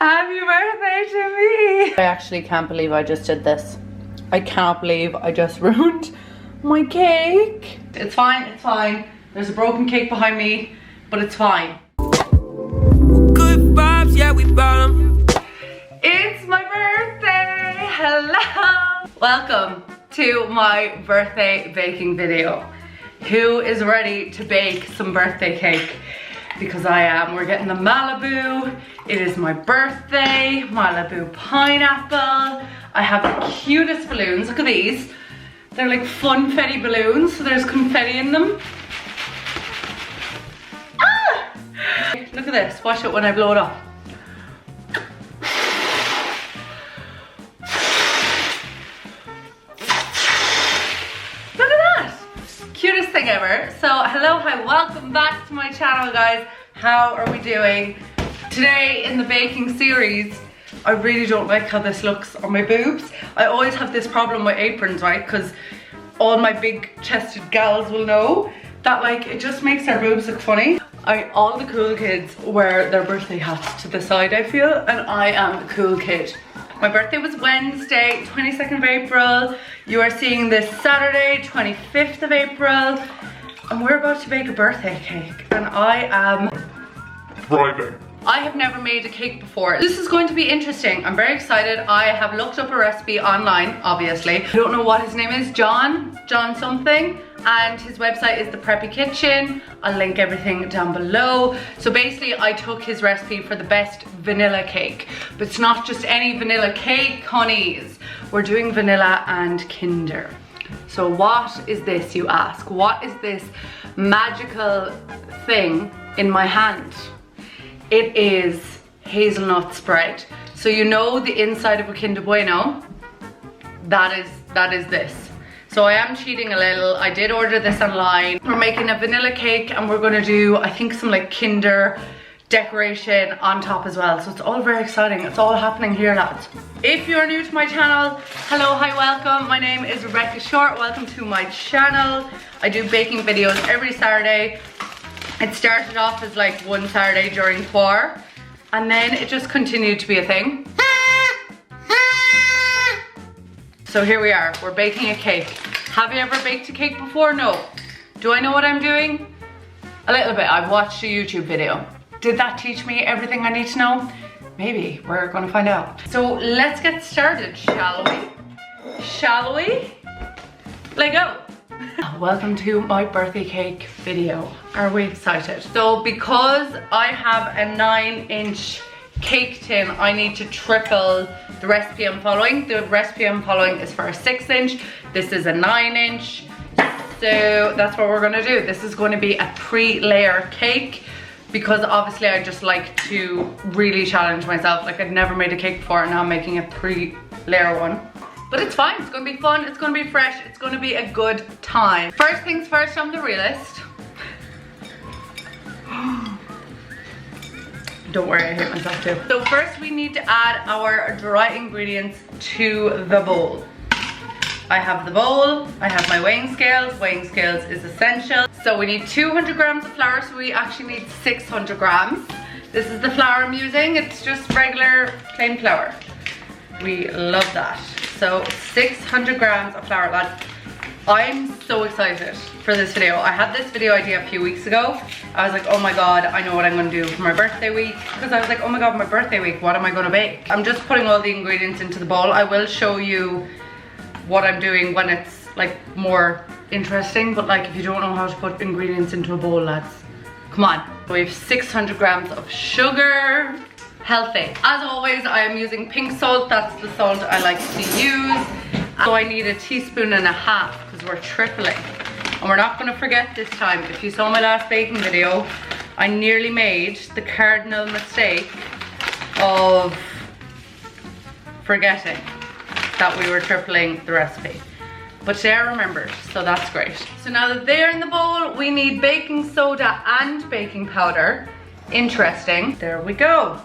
Happy birthday to me! I actually can't believe I just did this. I cannot believe I just ruined my cake. It's fine, it's fine. There's a broken cake behind me, but it's fine. Good vibes, yeah, we brought them. It's my birthday! Hello! Welcome to my birthday baking video. Who is ready to bake some birthday cake? Because I am. We're getting the Malibu. It is my birthday. Malibu pineapple. I have the cutest balloons. Look at these. They're like funfetti balloons. So there's confetti in them. Ah! Look at this. Watch it when I blow it up. Cutest thing ever. So hello, hi, welcome back to my channel, guys. How are we doing? Today in the baking series, I really don't like how this looks on my boobs. I always have this problem with aprons, right? Because all my big chested gals will know that like it just makes their boobs look funny. All the cool kids wear their birthday hats to the side, I feel, and I am the cool kid. My birthday was Wednesday, 22nd of April. You are seeing this Saturday, 25th of April. And we're about to bake a birthday cake. And I am thriving. I have never made a cake before. This is going to be interesting. I'm very excited. I have looked up a recipe online, obviously. I don't know what his name is, John something. And his website is The Preppy Kitchen. I'll link everything down below. So basically I took his recipe for the best vanilla cake. But it's not just any vanilla cake, honeys. We're doing vanilla and Kinder. So what is this, you ask? What is this magical thing in my hand? It is hazelnut spread. So you know the inside of a Kinder Bueno? That is this. So I am cheating a little. I did order this online. We're making a vanilla cake and we're gonna do, I think, some like Kinder decoration on top as well. So it's all very exciting. It's all happening here, lads. If you're new to my channel, hello, hi, welcome. My name is Rebecca Short. Welcome to my channel. I do baking videos every Saturday. It started off as like one Saturday during Quar, and then it just continued to be a thing. So here we are, we're baking a cake. Have you ever baked a cake before? No. Do I know what I'm doing? A little bit. I've watched a YouTube video. Did that teach me everything I need to know? Maybe. We're gonna find out. So let's get started, shall we? Shall we? Let go. Welcome to my birthday cake video. Are we excited? So because I have a 9-inch cake tin, I need to triple the recipe I'm following. The recipe I'm following is for a 6-inch. This is a 9-inch. So that's what we're gonna do. This is going to be a 3-layer cake because obviously I just like to really challenge myself. Like I've never made a cake before and now I'm making a 3-layer one. But it's fine, it's gonna be fun, it's gonna be fresh, it's gonna be a good time. First things first, I'm the realist. Don't worry, I hate myself too. So first we need to add our dry ingredients to the bowl. I have the bowl, I have my weighing scales. Weighing scales is essential. So we need 200 grams of flour, so we actually need 600 grams. This is the flour I'm using, it's just regular plain flour. We love that. So 600 grams of flour, lads. I'm so excited for this video. I had this video idea a few weeks ago. I was like, oh my God, I know what I'm gonna do for my birthday week. Because I was like, oh my God, my birthday week, what am I gonna bake? I'm just putting all the ingredients into the bowl. I will show you what I'm doing when it's like more interesting. But like if you don't know how to put ingredients into a bowl, lads, come on. So we have 600 grams of sugar. Healthy. As always, I am using pink salt. That's the salt I like to use. So I need 1.5 teaspoons because we're tripling. And we're not going to forget this time. If you saw my last baking video, I nearly made the cardinal mistake of forgetting that we were tripling the recipe. But today I remembered, so that's great. So now that they're in the bowl, we need baking soda and baking powder. Interesting. There we go.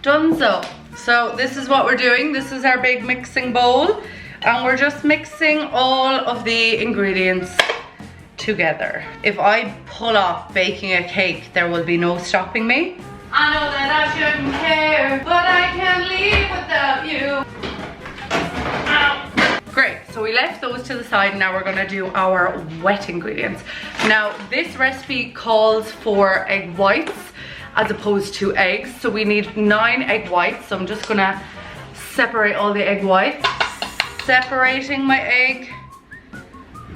Donezo. So this is what we're doing. This is our big mixing bowl and we're just mixing all of the ingredients together. If I pull off baking a cake, there will be no stopping me. I know that I shouldn't care, left those to the side. Now we're gonna do our wet ingredients. Now this recipe calls for egg whites as opposed to eggs. So we need 9 egg whites. So I'm just gonna separate all the egg whites. Separating my egg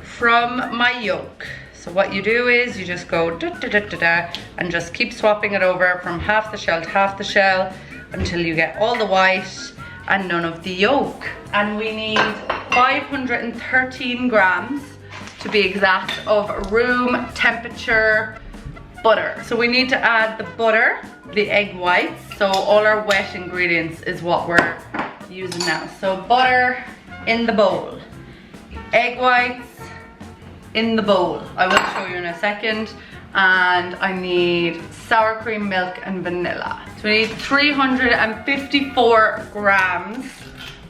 from my yolk. So what you do is you just go da da da da da and just keep swapping it over from half the shell to half the shell until you get all the white and none of the yolk. And we need 513 grams to be exact of room temperature butter. So we need to add the butter, the egg whites, so all our wet ingredients is what we're using now. So butter in the bowl, egg whites in the bowl. I will show you in a second. And I need sour cream, milk and vanilla. So we need 354 grams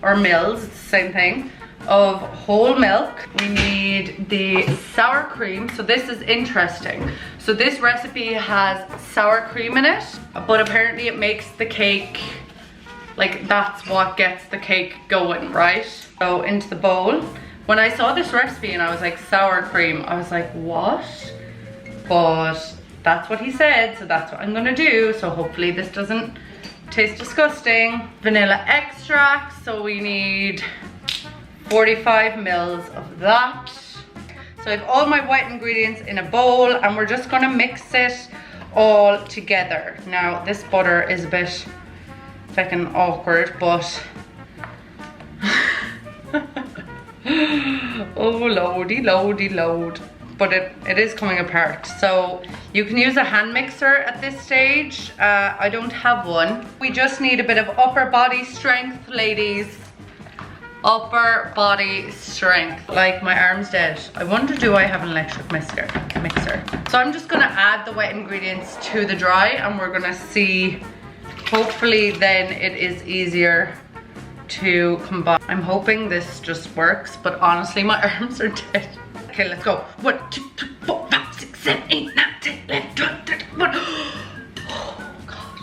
or mils, it's the same thing, of whole milk. We need the sour cream. So this is interesting. So this recipe has sour cream in it, but apparently it makes the cake, like that's what gets the cake going, right? So into the bowl. When I saw this recipe and I was like, sour cream, I was like, what? But that's what he said, so that's what I'm gonna do. So hopefully this doesn't taste disgusting. Vanilla extract, so we need 45 mils of that. So I have all my white ingredients in a bowl and we're just gonna mix it all together. Now this butter is a bit fucking awkward, but oh lordy lordy lord, but it is coming apart. So you can use a hand mixer at this stage. I don't have one. We just need a bit of upper body strength, ladies. Upper body strength. Like my arm's dead. I wonder, do I have an electric mixer? So I'm just gonna add the wet ingredients to the dry and we're gonna see, hopefully then it is easier to combine. I'm hoping this just works, but honestly my arms are dead. Okay, let's go. 1, 2, 3, 4, 5, 6, 7, 8, 9, 10, 11, 12, 13, 14. Oh god.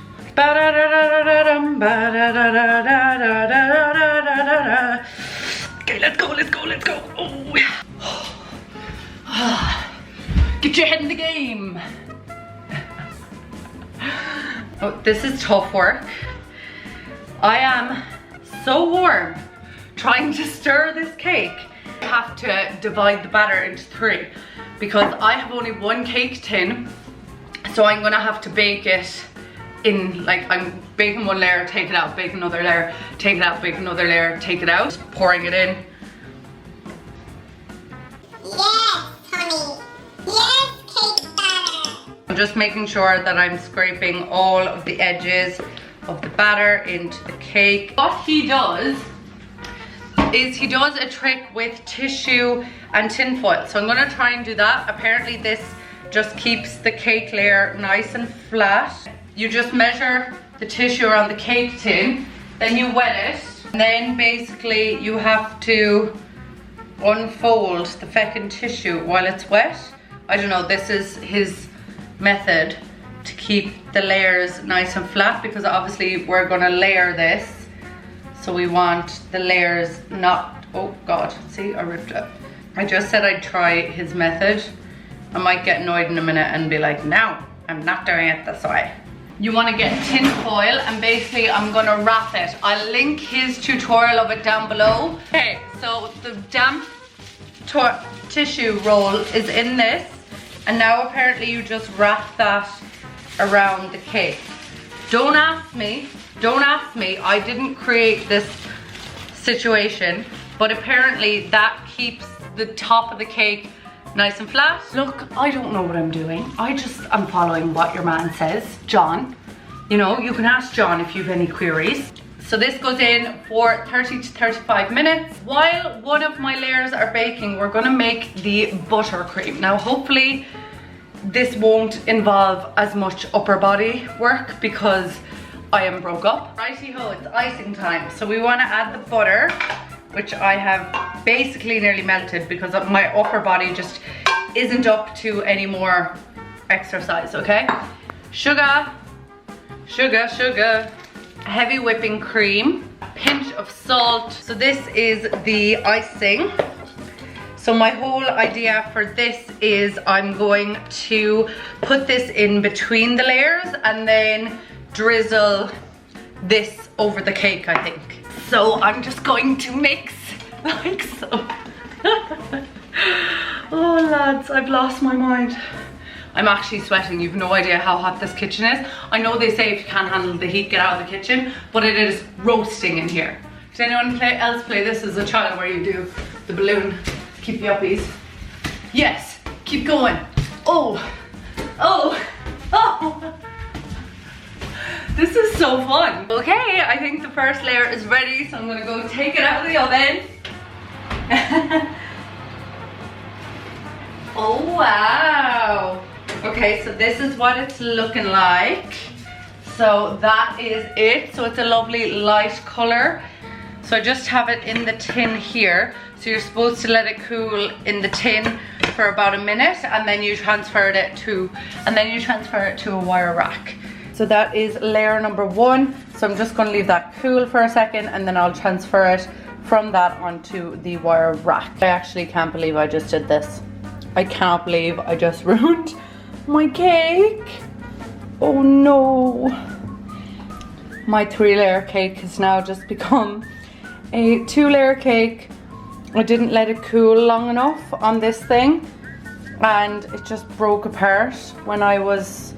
Okay, let's go, let's go, let's go. Oh yeah. Get your head in the game. Oh, this is tough work. I am so warm trying to stir this cake. I have to divide the batter into 3 because I have only 1 cake tin, so I'm gonna have to bake it in, like, I'm baking 1 layer, take it out, bake another layer, take it out, bake another layer, take it out, pouring it in. Yes, honey. Yes, cake batter. I'm just making sure that I'm scraping all of the edges of the batter into the cake. What he does is he does a trick with tissue and tin foil. So I'm gonna try and do that. Apparently this just keeps the cake layer nice and flat. You just measure the tissue around the cake tin, then you wet it, and then basically you have to unfold the feckin' tissue while it's wet. I don't know, this is his method to keep the layers nice and flat, because obviously we're gonna layer this, so we want the layers not, oh god, see, I ripped it. I just said I'd try his method. I might get annoyed in a minute and be like, no, I'm not doing it this way. You want to get tin foil and basically I'm gonna wrap it. I'll link his tutorial of it down below. Okay, so the damp tissue roll is in this, and now apparently you just wrap that around the cake. Don't ask me, I didn't create this situation, but apparently that keeps the top of the cake nice and flat. Look, I don't know what I'm doing. I'm following what your man says, John. You know, you can ask John if you have any queries. So this goes in for 30 to 35 minutes. While one of my layers are baking, we're gonna make the buttercream. Now, hopefully this won't involve as much upper body work because I am broke up. Righty-ho, it's icing time. So we wanna add the butter, which I have basically nearly melted because my upper body just isn't up to any more exercise, okay? Sugar, heavy whipping cream, a pinch of salt. So this is the icing. So my whole idea for this is I'm going to put this in between the layers and then drizzle this over the cake, I think. So I'm just going to mix like so. Oh lads, I've lost my mind. I'm actually sweating. You've no idea how hot this kitchen is. I know they say if you can't handle the heat, get out of the kitchen, but it is roasting in here. Did anyone else play this as a child where you do the balloon, keep the uppies? Yes, keep going. Oh, oh, oh. This is so fun. Okay, I think the first layer is ready, so I'm gonna go take it out of the oven. Oh wow. Okay, so this is what it's looking like. So that is it. So it's a lovely light color. So I just have it in the tin here. So you're supposed to let it cool in the tin for about a minute, and then you transfer it to a wire rack. So that is layer number 1. So I'm just going to leave that cool for a second, and then I'll transfer it from that onto the wire rack. I actually can't believe I just did this. I can't believe I just ruined my cake. Oh no. My 3-layer cake has now just become a 2-layer cake. I didn't let it cool long enough on this thing, and it just broke apart when I was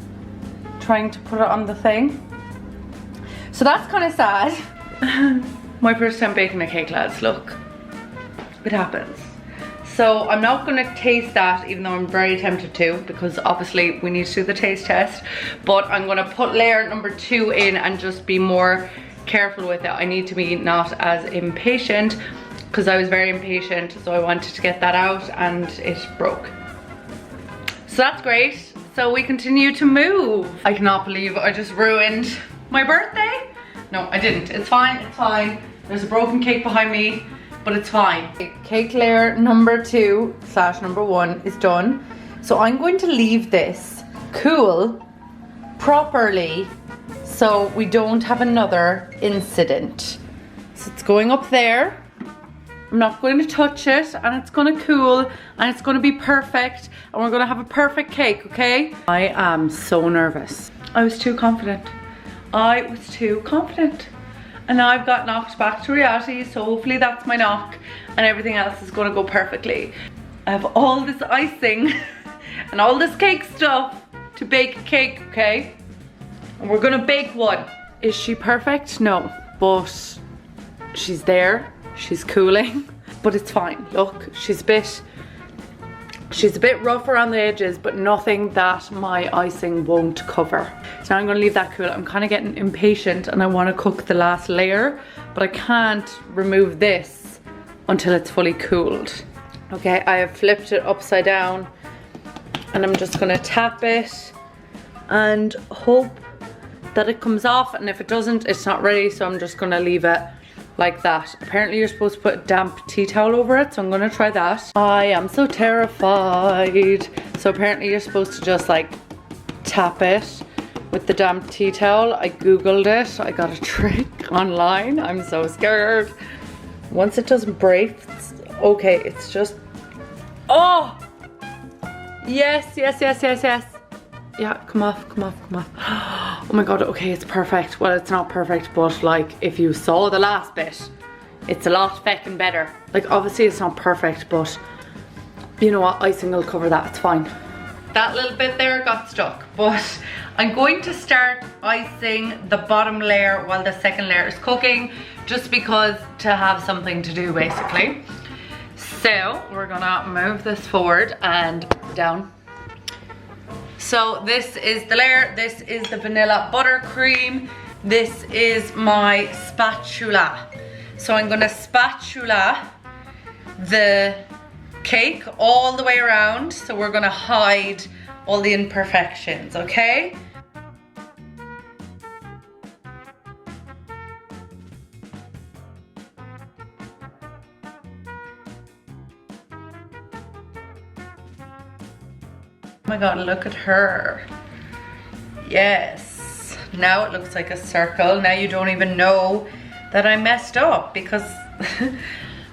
trying to put it on the thing. So that's kind of sad. My first time baking a cake, lads, look. It happens. So I'm not going to taste that, even though I'm very tempted to, because obviously we need to do the taste test. But I'm going to put layer number 2 in and just be more careful with it. I need to be not as impatient, because I was very impatient, so I wanted to get that out and it broke. So that's great. So we continue to move. I cannot believe I just ruined my birthday. No, I didn't. It's fine, it's fine. There's a broken cake behind me, but it's fine. Cake layer number 2 / number 1 is done. So I'm going to leave this cool properly so we don't have another incident. So it's going up there. I'm not going to touch it, and it's going to cool, and it's going to be perfect, and we're going to have a perfect cake, okay? I am so nervous. I was too confident. I was too confident. And now I've got knocked back to reality, so hopefully that's my knock, and everything else is going to go perfectly. I have all this icing and all this cake stuff to bake a cake, okay? And we're going to bake one. Is she perfect? No, but she's there. She's cooling, but it's fine. Look, she's a bit rough around the edges, but nothing that my icing won't cover. So now I'm gonna leave that cool. I'm kind of getting impatient and I want to cook the last layer, but I can't remove this until it's fully cooled. Okay, I have flipped it upside down, and I'm just gonna tap it and hope that it comes off, and if it doesn't, it's not ready, so I'm just gonna leave it like that. Apparently you're supposed to put a damp tea towel over it, so I'm gonna try that. I am so terrified. So apparently you're supposed to just like tap it with the damp tea towel. I googled it, I got a trick online. I'm so scared. Once it doesn't break, okay, it's just, oh yes, yes, yes, yes, yes. Yeah, come off, come off, come off. Oh my god, okay, it's perfect. Well, it's not perfect, but like, if you saw the last bit, it's a lot feckin' better. Like, obviously it's not perfect, but you know what, icing will cover that, it's fine. That little bit there got stuck, but I'm going to start icing the bottom layer while the second layer is cooking, just because to have something to do, basically. So, we're gonna move this forward and down. So this is the layer, this is the vanilla buttercream, this is my spatula. So I'm gonna spatula the cake all the way around, so we're gonna hide all the imperfections, okay? Oh my god, look at her. Yes. Now it looks like a circle. Now you don't even know that I messed up, because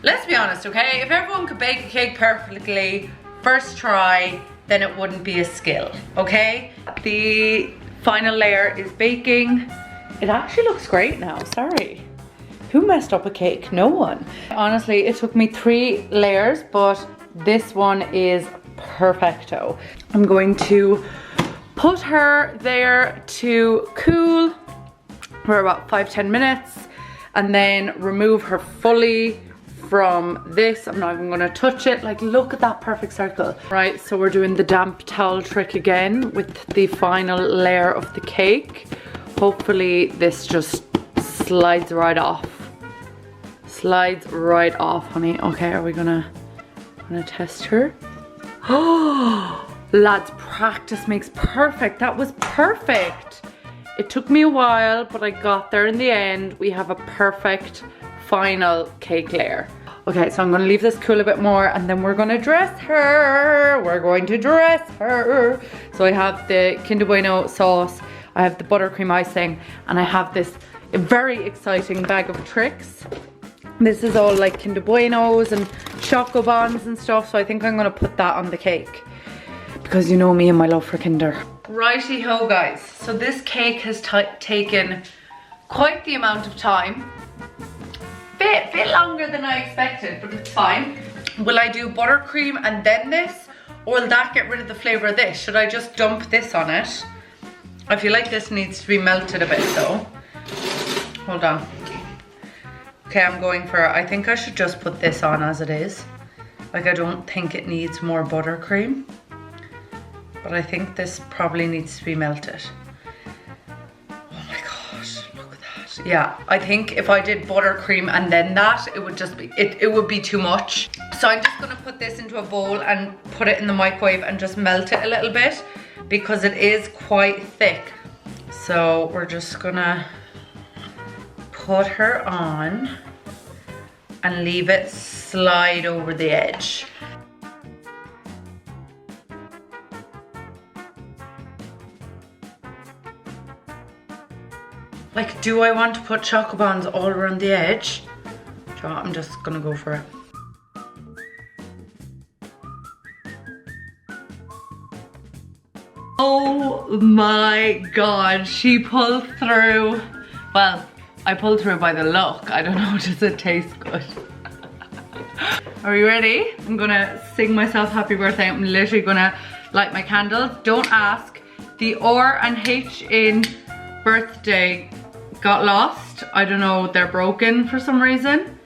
Let's be honest, okay? If everyone could bake a cake perfectly, first try, then it wouldn't be a skill, okay? The final layer is baking. It actually looks great now, sorry. Who messed up a cake? No one. Honestly, it took me 3 layers, but this one is perfecto. I'm going to put her there to cool for about 5-10 minutes and then remove her fully from this. I'm not even gonna touch it. Like, look at that perfect circle. Right, so we're doing the damp towel trick again with the final layer of the cake. Hopefully this just slides right off. Slides right off, honey. Okay, are we gonna test her? Oh, lads, practice makes perfect. That was perfect. It took me a while, but I got there in the end. We have a perfect final cake layer. Okay, so I'm gonna leave this cool a bit more and then we're gonna dress her. We're going to dress her. So I have the Kinder Bueno sauce, I have the buttercream icing, and I have this very exciting bag of tricks. This is all like Kinder Buenos and Choco Bonds and stuff, so I think I'm gonna put that on the cake because you know me and my love for Kinder. Righty ho, guys. So this cake has taken quite the amount of time. Bit longer than I expected, but it's fine. Will I do buttercream and then this, or will that get rid of the flavor of this? Should I just dump this on it? I feel like this needs to be melted a bit though. Hold on. Okay, I'm going for it. I think I should just put this on as it is. Like, I don't think it needs more buttercream, but I think this probably needs to be melted. Yeah, I think if I did buttercream and then that, it would just be, it would be too much. So I'm just gonna put this into a bowl and put it in the microwave and just melt it a little bit because it is quite thick. So we're just gonna put her on and leave it slide over the edge. Like, do I want to put Choco Bonds all around the edge? So I'm just gonna go for it. Oh my God, she pulled through. Well, I pulled through by the look. I don't know, does it taste good? Are you ready? I'm gonna sing myself happy birthday. I'm literally gonna light my candles. Don't ask. The R and H in birthday got lost. I don't know, they're broken for some reason.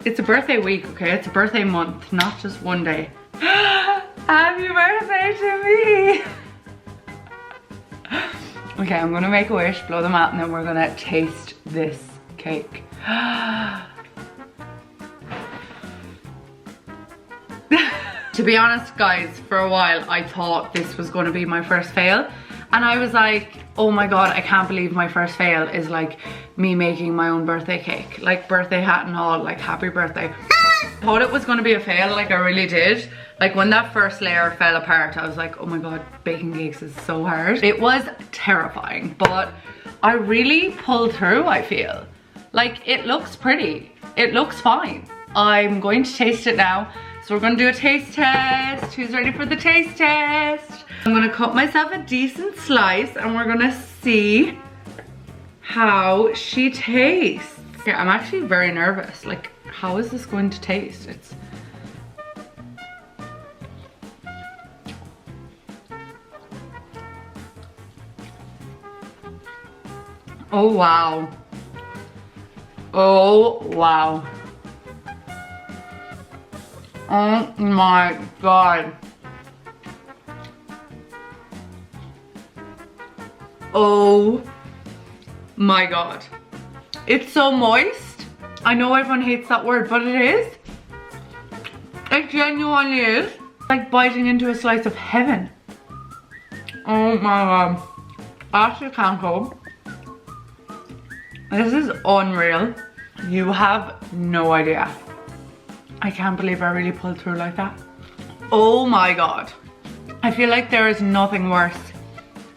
It's a birthday week, okay? It's a birthday month, not just one day. Happy birthday to me! Okay, I'm gonna make a wish, blow them out, and then we're gonna taste this cake. To be honest, guys, for a while I thought this was gonna be my first fail. And I was like, oh my God, I can't believe my first fail is like me making my own birthday cake. Like birthday hat and all, like happy birthday. Thought it was gonna be a fail, like I really did. Like when that first layer fell apart, I was like, oh my God, baking cakes is so hard. It was terrifying, but I really pulled through, I feel. Like it looks pretty, it looks fine. I'm going to taste it now. So we're gonna do a taste test. Who's ready for the taste test? I'm gonna cut myself a decent slice and we're gonna see how she tastes. Okay, I'm actually very nervous. Like, how is this going to taste? It's... Oh wow. Oh wow. Oh my God. Oh my God. It's so moist. I know everyone hates that word, but it is. It genuinely is. Like biting into a slice of heaven. Oh my God. Actually can't go. This is unreal. You have no idea. I can't believe I really pulled through like that. Oh my God. I feel like there is nothing worse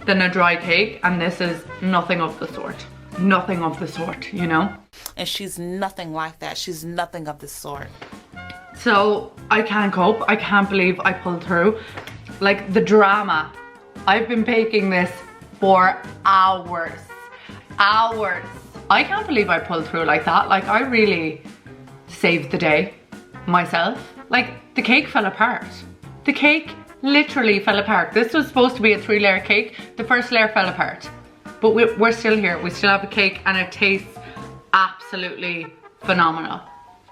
than a dry cake, and this is nothing of the sort. Nothing of the sort, you know? And she's nothing like that. She's nothing of the sort. So I can't cope. I can't believe I pulled through. Like the drama. I've been baking this for hours. Hours. I can't believe I pulled through like that. Like I really saved the day myself. Like the cake fell apart. The cake literally fell apart. This was supposed to be a 3-layer cake. The first layer fell apart. But we're still here. We still have a cake and it tastes absolutely phenomenal.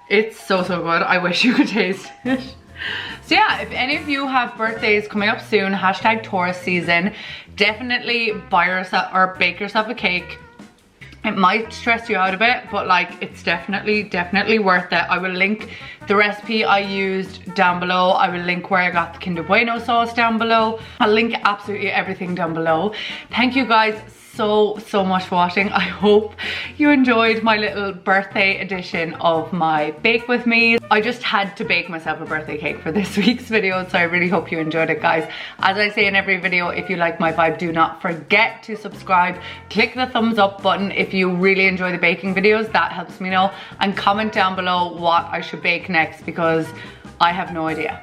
It's so, so good. I wish you could taste it. So yeah, if any of you have birthdays coming up soon, hashtag Taurus season, definitely buy yourself or bake yourself a cake. It might stress you out a bit, but like it's definitely worth it. I will link the recipe I used down below. I will link where I got the Kinder Bueno sauce down below. I'll link absolutely everything down below. Thank you guys so much for watching. I hope you enjoyed my little birthday edition of my bake with me. I just had to bake myself a birthday cake for this week's video, so I really hope you enjoyed it, guys. As I say in every video, if you like my vibe, do not forget to subscribe. Click the thumbs up button if you really enjoy the baking videos. That helps me know. And comment down below what I should bake next, because I have no idea.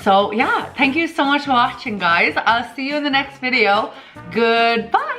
So yeah, thank you so much for watching, guys. I'll see you in the next video. Goodbye.